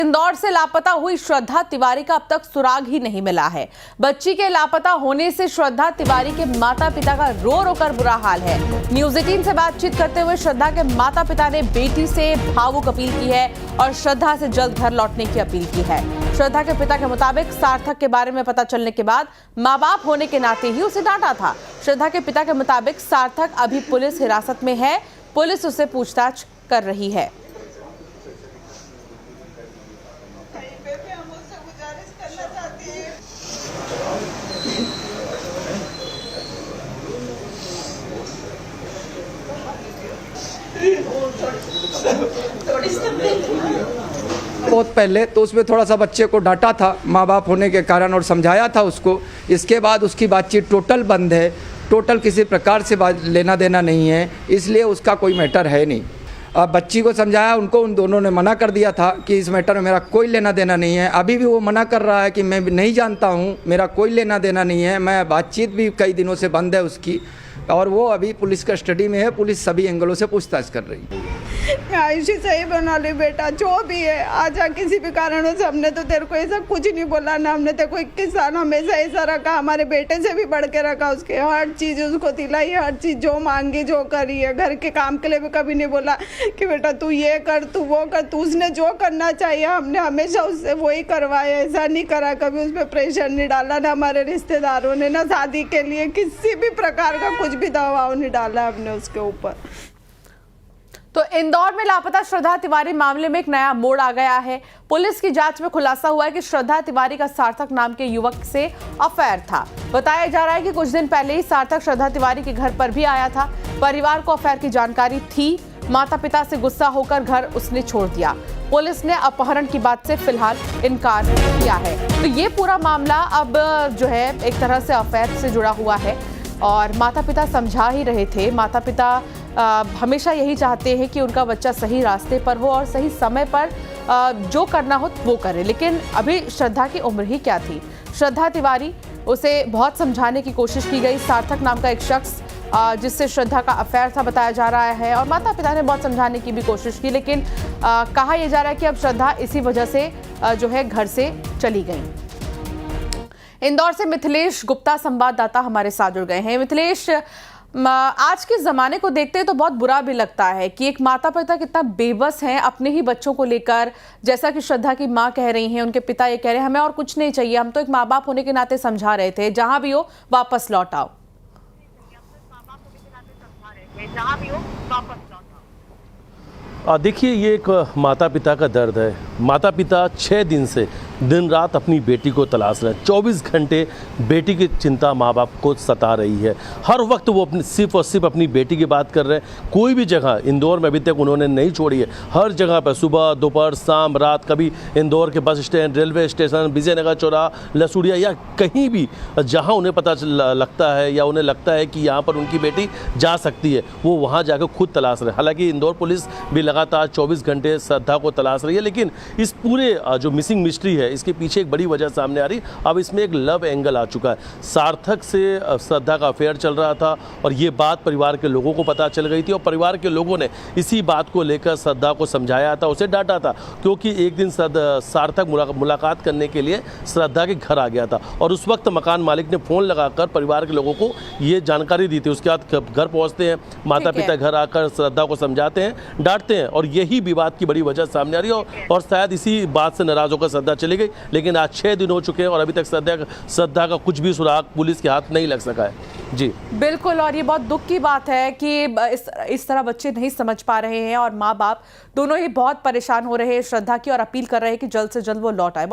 इंदौर से लापता हुई श्रद्धा तिवारी का अब तक सुराग ही नहीं मिला है। बच्ची के लापता होने से श्रद्धा तिवारी के माता पिता का रो रो कर बुरा हाल है। न्यूज 18 से बातचीत करते हुए श्रद्धा के माता पिता ने बेटी से भावुक अपील की है और श्रद्धा से जल्द घर लौटने की अपील की है। श्रद्धा के पिता के मुताबिक सार्थक के बारे में पता चलने के बाद माँ बाप होने के नाते ही उसे डांटा था। श्रद्धा के पिता के मुताबिक सार्थक अभी पुलिस हिरासत में है, पुलिस उससे पूछताछ कर रही है। बहुत पहले तो उसमें थोड़ा सा बच्चे को डांटा था माँ बाप होने के कारण और समझाया था उसको। इसके बाद उसकी बातचीत टोटल बंद है, टोटल किसी प्रकार से लेना देना नहीं है, इसलिए उसका कोई मैटर है नहीं। अब बच्ची को समझाया, उनको उन दोनों ने मना कर दिया था कि इस मैटर में मेरा कोई लेना देना नहीं है। अभी भी वो मना कर रहा है कि मैं नहीं जानता हूँ, मेरा कोई लेना देना नहीं है। मैं बातचीत भी कई दिनों से बंद है उसकी, और वो अभी पुलिस कस्टडी में है। पुलिस सभी एंगलों से पूछताछ कर रही है। आयुषी सही बना ली बेटा, जो भी है आजा। किसी भी कारणों से हमने तो तेरे को ऐसा कुछ नहीं बोला ना, हमने तेरे को 21 साल हमेशा ऐसा रखा, हमारे बेटे से भी बढ़ के रखा। उसके हर चीज़ उसको दिलाई, हर चीज़ जो मांगी जो करी है। घर के काम के लिए भी कभी नहीं बोला कि बेटा तू ये कर तू वो कर, तू उसने जो करना चाहिए हमने हमेशा उससे वही करवाया। ऐसा नहीं करा, कभी उस पर प्रेशर नहीं डाला ना हमारे रिश्तेदारों ने, ना शादी के लिए किसी भी प्रकार का कुछ भी दबाव नहीं डाला हमने उसके ऊपर। तो इंदौर में लापता श्रद्धा तिवारी मामले में एक नया मोड़ आ गया है। पुलिस की जांच में खुलासा हुआ है कि श्रद्धा तिवारी का सार्थक नाम के युवक से अफेयर था। बताया जा रहा है कि कुछ दिन पहले ही सार्थक श्रद्धा तिवारी के घर पर भी आया था। परिवार को अफेयर की जानकारी थी। माता पिता से गुस्सा होकर घर उसने छोड़ दिया। पुलिस ने अपहरण की बात से फिलहाल इनकार किया है। तो ये पूरा मामला अब जो है एक तरह से अफेयर से जुड़ा हुआ है और माता पिता समझा ही रहे थे। माता पिता हमेशा यही चाहते हैं कि उनका बच्चा सही रास्ते पर हो और सही समय पर जो करना हो वो करे। लेकिन अभी श्रद्धा की उम्र ही क्या थी। श्रद्धा तिवारी, उसे बहुत समझाने की कोशिश की गई। सार्थक नाम का एक शख्स जिससे श्रद्धा का अफेयर था बताया जा रहा है और माता पिता ने बहुत समझाने की भी कोशिश की, लेकिन कहा यह जा रहा है कि अब श्रद्धा इसी वजह से जो है घर से चली गई। इंदौर से मिथिलेश गुप्ता संवाददाता हमारे साथ जुड़ गए हैं। मिथिलेश, आज के ज़माने को देखते हैं तो बहुत बुरा भी लगता है कि एक माता पिता कितना बेबस हैं अपने ही बच्चों को लेकर। जैसा कि श्रद्धा की माँ कह रही हैं, उनके पिता ये कह रहे हैं हमें और कुछ नहीं चाहिए, हम तो एक माँ बाप होने के नाते समझा रहे थे, जहाँ भी हो वापस लौट आओ। देखिए, ये एक माता पिता का दर्द है। माता पिता 6 दिन से दिन रात अपनी बेटी को तलाश रहे हैं। 24 घंटे बेटी की चिंता माँ बाप को सता रही है। हर वक्त वो सिर्फ और सिर्फ अपनी बेटी की बात कर रहे हैं। कोई भी जगह इंदौर में अभी तक उन्होंने नहीं छोड़ी है। हर जगह पर सुबह दोपहर शाम रात, कभी इंदौर के bus stand, railway station, Vijayanagar चौराहा, लसूड़िया या कहीं भी जहाँ उन्हें पता लगता है या उन्हें लगता है कि यहाँ पर उनकी बेटी जा सकती है, वो वहाँ जाकर खुद तलाश रहे। हालांकि इंदौर पुलिस भी लगातार 24 घंटे श्रद्धा को तलाश रही है, लेकिन इस पूरे जो मिसिंग मिस्ट्री है इसके पीछे एक बड़ी वजह सामने आ रही। अब इसमें एक लव एंगल आ चुका है। सार्थक से श्रद्धा का अफेयर चल रहा था और ये बात परिवार के लोगों को पता चल गई थी और परिवार के लोगों ने इसी बात को लेकर श्रद्धा को समझाया था, उसे डांटा था, क्योंकि एक दिन सार्थक मुलाकात करने के लिए श्रद्धा के घर आ गया था और उस वक्त मकान मालिक ने फ़ोन लगाकर परिवार के लोगों को ये जानकारी दी थी। उसके बाद घर पहुँचते हैं, माता पिता घर आकर श्रद्धा को समझाते हैं, डांटते हैं और यही विवाद की बड़ी वजह सामने आ रही है और शायद इसी बात से नाराज होकर श्रद्धा चली गई। लेकिन आज 6 दिन हो चुके हैं और अभी तक श्रद्धा का कुछ भी सुराग पुलिस के हाथ नहीं लग सका है। जी बिल्कुल, और ये बहुत दुख की बात है कि इस तरह बच्चे नहीं समझ पा रहे हैं और माँ बाप दोनों ही बहुत परेशान हो रहे हैं श्रद्धा की और अपील कर रहे हैं कि जल्द से जल्द वो लौट आए।